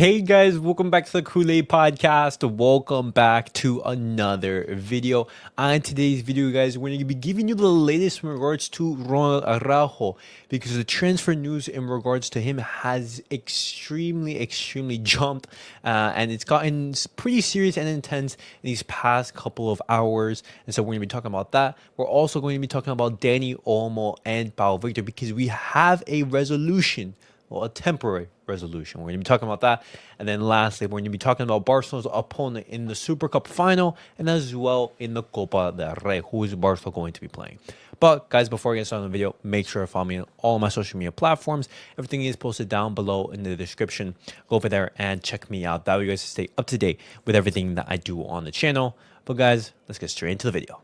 Hey guys, welcome back to the CulePodcast. Welcome back to another video. On today's video, guys, we're going to be giving you the latest in regards to Ronald Araújo because the transfer news in regards to him has extremely jumped and it's gotten pretty serious and intense in these past couple of hours. And so we're going to be talking about that. We're also going to be talking about Dani Olmo and Pau because we have a resolution. Well, a temporary resolution. We're going to be talking about that. And then lastly, we're going to be talking about Barcelona's opponent in the Supercopa final and as well in the Copa del Rey. Who is Barcelona going to be playing? But guys, before I get started on the video, make sure to follow me on all my social media platforms. Everything is posted down below in the description. Go over there and check me out. That way you guys stay up to date with everything that I do on the channel. But guys, let's get straight into the video.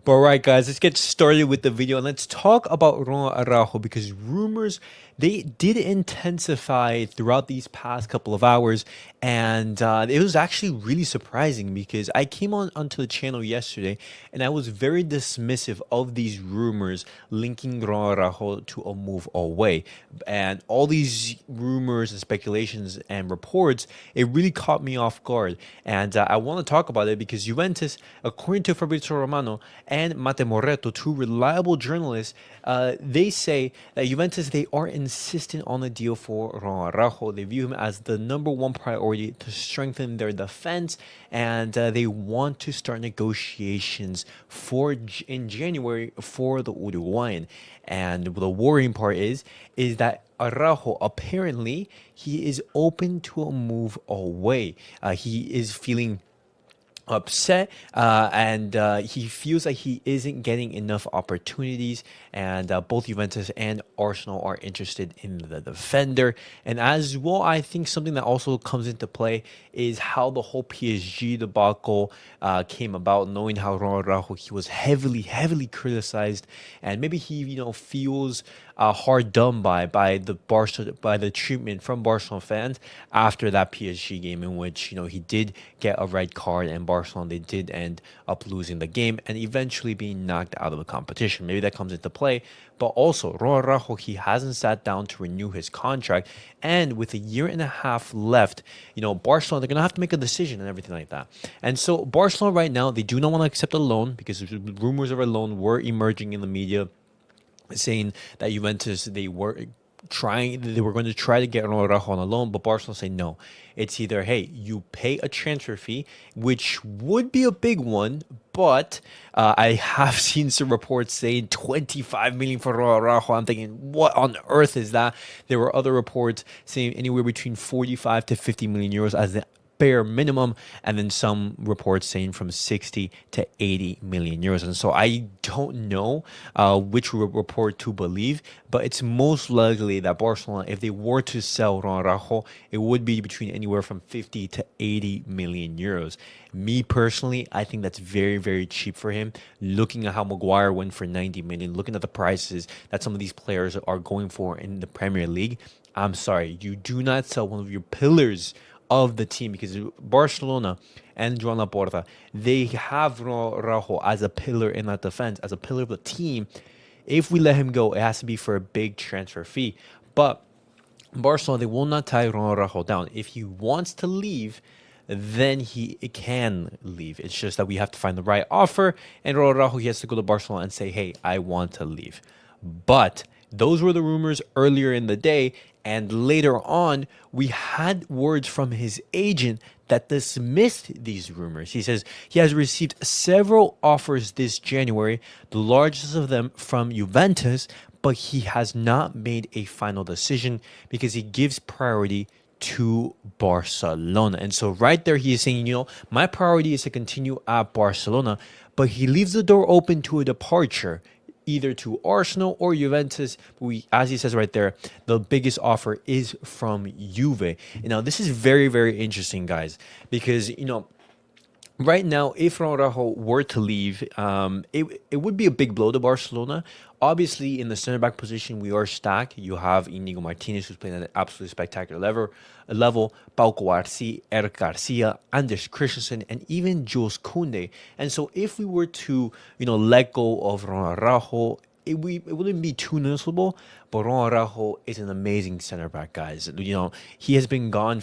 But all right, guys, let's get started with the video and let's talk about Ronald Araújo because rumors, they did intensify throughout these past couple of hours. And it was actually really surprising because I came onto the channel yesterday and I was very dismissive of these rumors linking Ronald Araújo to a move away. And all these rumors and speculations and reports, it really caught me off guard. And I want to talk about it because Juventus, according to Fabrizio Romano and Mate Moretto, two reliable journalists, they say that Juventus, they are insistent on the deal for Ronald Araújo. They view him as the #1 priority to strengthen their defense, and they want to start negotiations in January for the Uruguayan. And the worrying part is that Arajo, apparently, he is open to a move away. He is feeling upset and he feels like he isn't getting enough opportunities, and both Juventus and Arsenal are interested in the defender. And as well, I think something that also comes into play is how the whole PSG debacle came about, knowing how Ronald Araújo, he was heavily criticized, and maybe he feels hard done by the treatment from Barcelona fans after that PSG game in which he did get a red card, and Barcelona, they did end up losing the game and eventually being knocked out of the competition. Maybe that comes into play. But also, Ronald Araújo, he hasn't sat down to renew his contract, and with a year and a half left, Barcelona, they're gonna have to make a decision and everything like that. And so Barcelona right now, they do not want to accept a loan because rumors of a loan were emerging in the media saying that Juventus, they were going to try to get Ronald Araújo on a loan, but Barcelona say no. It's either, hey, you pay a transfer fee, which would be a big one, but I have seen some reports saying 25 million for Ronald Araújo. I'm thinking, what on earth is that? There were other reports saying anywhere between 45 to 50 million euros as the bare minimum, and then some reports saying from 60 to 80 million euros. And so I don't know which report to believe, but it's most likely that Barcelona, if they were to sell Ronald Araújo, it would be between anywhere from 50 to 80 million euros. Me personally, I think that's very cheap for him. Looking at how Maguire went for 90 million, looking at the prices that some of these players are going for in the Premier League, I'm sorry, you do not sell one of your pillars of the team, because Barcelona and Joan Laporta, they have Araújo as a pillar in that defense, as a pillar of the team. If we let him go, it has to be for a big transfer fee. But Barcelona, they will not tie Ronald Araújo down. If he wants to leave, then he can leave. It's just that we have to find the right offer, and Ronald Araújo, he has to go to Barcelona and say, hey, I want to leave. But those were the rumors earlier in the day, and later on, we had words from his agent that dismissed these rumors. He says he has received several offers this January, the largest of them from Juventus, but he has not made a final decision because he gives priority to Barcelona. And so right there, he is saying, my priority is to continue at Barcelona, but he leaves the door open to a departure, either to Arsenal or Juventus. As he says right there, the biggest offer is from Juve. Now, this is very interesting, guys, because, right now, if Arajo were to leave, it would be a big blow to Barcelona. Obviously, in the center back position, we are stacked. You have Inigo Martinez, who's playing at an absolutely spectacular level, Pau Garcia, Eric Garcia, Anders Christensen, and even Jules Koundé. And so, if we were to, let go of Ronald Arajo, it wouldn't be too noticeable, but Ron Arajo is an amazing center back, guys. He has been gone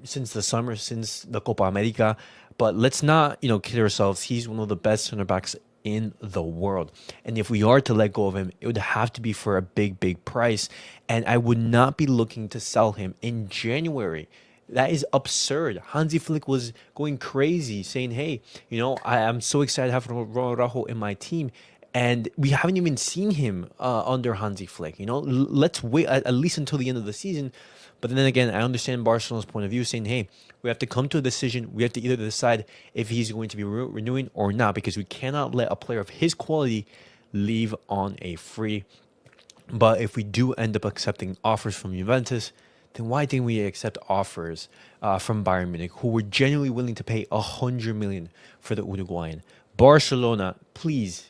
since the summer, since the Copa America. But let's not, kid ourselves. He's one of the best center backs in the world. And if we are to let go of him, it would have to be for a big, big price. And I would not be looking to sell him in January. That is absurd. Hansi Flick was going crazy saying, hey, I'm so excited to have Ron Arajo in my team. And we haven't even seen him under Hansi Flick. Let's wait at least until the end of the season. But then again, I understand Barcelona's point of view, saying, hey, we have to come to a decision. We have to either decide if he's going to be renewing or not, because we cannot let a player of his quality leave on a free. But if we do end up accepting offers from Juventus, then why didn't we accept offers from Bayern Munich, who were genuinely willing to pay 100 million for the Uruguayan? Barcelona, please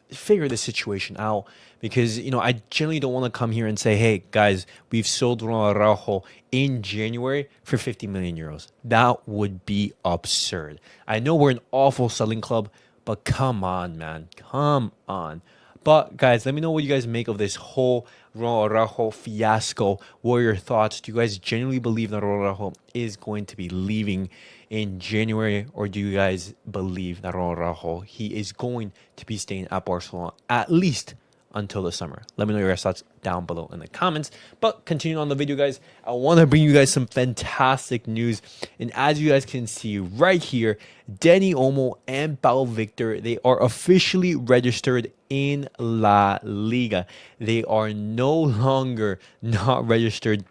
figure this situation out, because I generally don't want to come here and say, hey guys, we've sold Ronald Arajo in January for 50 million euros. That would be absurd. I know we're an awful selling club, but come on, man, come on. But guys, let me know what you guys make of this whole Ronald Arajo fiasco. What are your thoughts? Do you guys genuinely believe that Ronald Arajo is going to be leaving in January, or do you guys believe that Ronald Arajo, he is going to be staying at Barcelona at least until the summer? Let me know your guys' thoughts down below in the comments. But continuing on the video, guys, I want to bring you guys some fantastic news. And as you guys can see right here, Dani Olmo and Pau Victor, they are officially registered in La Liga. They are no longer not registered.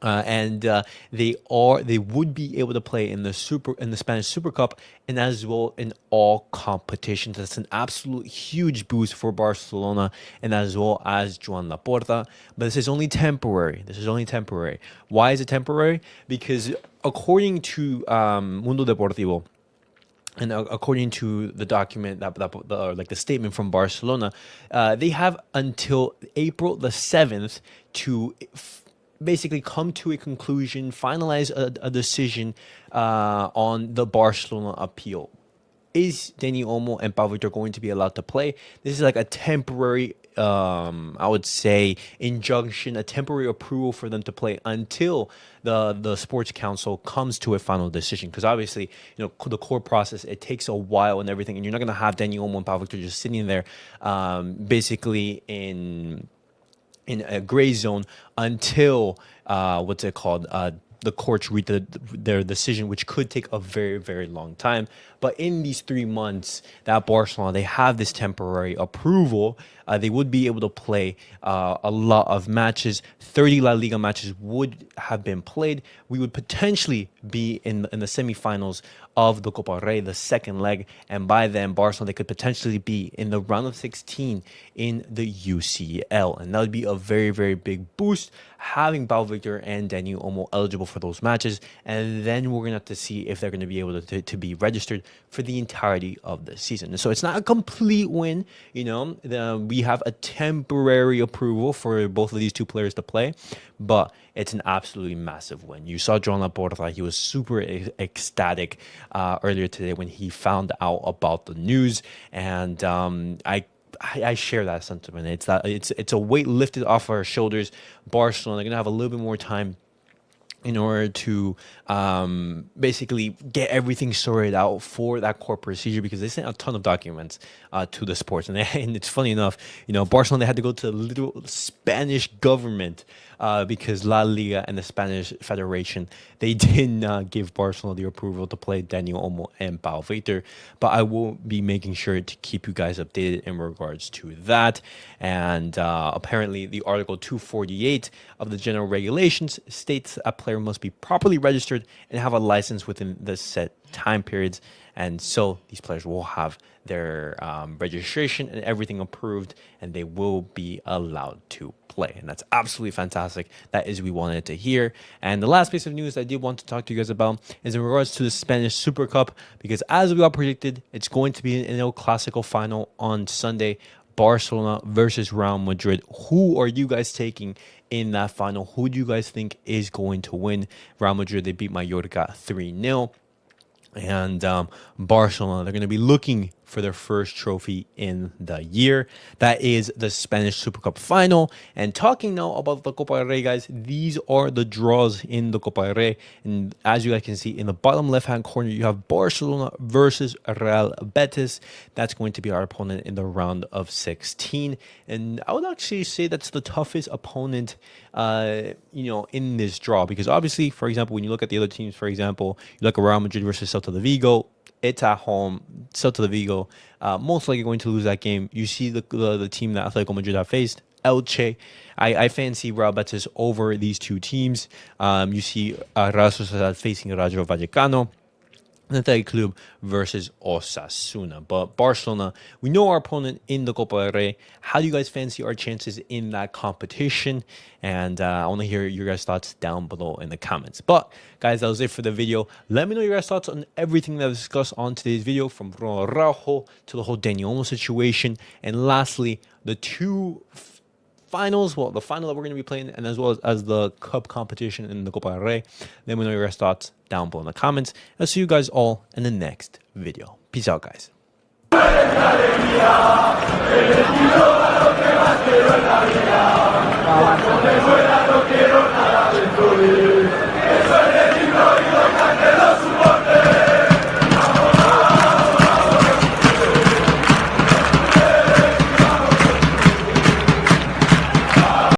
They would be able to play in the Spanish Supercopa, and as well in all competitions. That's an absolute huge boost for Barcelona and as well as Joan Laporta. But this is only temporary. Why is it temporary? Because according to Mundo Deportivo, and according to the document, like the statement from Barcelona, they have until April the 7th to basically come to a conclusion, finalize a decision on the Barcelona appeal. Is Dani Olmo and Pau Victor going to be allowed to play? This is like a temporary, I would say, injunction, a temporary approval for them to play until the sports council comes to a final decision. Because obviously, the court process, it takes a while and everything, and you're not going to have Dani Olmo and Pau Victor just sitting there, basically in a gray zone until the courts reach their decision, which could take a very, very long time. But in these 3 months that Barcelona, they have this temporary approval, they would be able to play a lot of matches. 30 La Liga matches would have been played. We would potentially be in the semifinals of the Copa Rey, the second leg, and by then Barcelona, they could potentially be in the round of 16 in the UCL, and that would be a very, very big boost, having Pau Victor and Dani Olmo eligible for those matches. And then we're gonna have to see if they're gonna be able to be registered for the entirety of the season. So it's not a complete win, we have a temporary approval for both of these two players to play, but it's an absolutely massive win. You saw Joan Laporta, he was super ecstatic earlier today when he found out about the news, and I share that sentiment. It's a weight lifted off our shoulders. Barcelona, they're gonna have a little bit more time in order to basically get everything sorted out for that court procedure, because they sent a ton of documents to the sports. And it's funny enough, Barcelona, they had to go to the little Spanish government because La Liga and the Spanish Federation, they did not give Barcelona the approval to play Dani Olmo and Pau Victor. But I will be making sure to keep you guys updated in regards to that. And apparently the Article 248 of the General Regulations states a player must be properly registered and have a license within the set time periods. And so these players will have their registration and everything approved, and they will be allowed to play. And that's absolutely fantastic. That is what we wanted to hear. And the last piece of news I did want to talk to you guys about is in regards to the Spanish Super Cup, because as we all predicted, it's going to be an El Clasico final on Sunday. Barcelona versus Real Madrid. Who are you guys taking in that final? Who do you guys think is going to win? Real Madrid, they beat Mallorca 3-0. And Barcelona, they're going to be looking for their first trophy in the year. That is the Spanish Super Cup final. And talking now about the Copa del Rey, guys, these are the draws in the Copa del Rey. And as you guys can see in the bottom left-hand corner, you have Barcelona versus Real Betis. That's going to be our opponent in the round of 16. And I would actually say that's the toughest opponent, in this draw. Because obviously, for example, when you look at the other teams, for example, you look at Real Madrid versus Celta de Vigo. It's at home. Celta de Vigo most likely going to lose that game. You see the team that Atletico Madrid have faced, Elche. I fancy Real Betis over these two teams. You see Real Sociedad facing Rayo Vallecano. Athletic Club versus Osasuna. But Barcelona, we know our opponent in the Copa del Rey. How do you guys fancy our chances in that competition? And I want to hear your guys' thoughts down below in the comments. But guys, that was it for the video. Let me know your guys' thoughts on everything that was discussed on today's video, from Ronald Araújo to the whole Dani Olmo situation. And lastly, the two finals, well, the final that we're going to be playing, and as well as the cup competition in the Copa del Rey. Let me know your guys' thoughts down below in the comments. I'll see you guys all in the next video. Peace out, guys.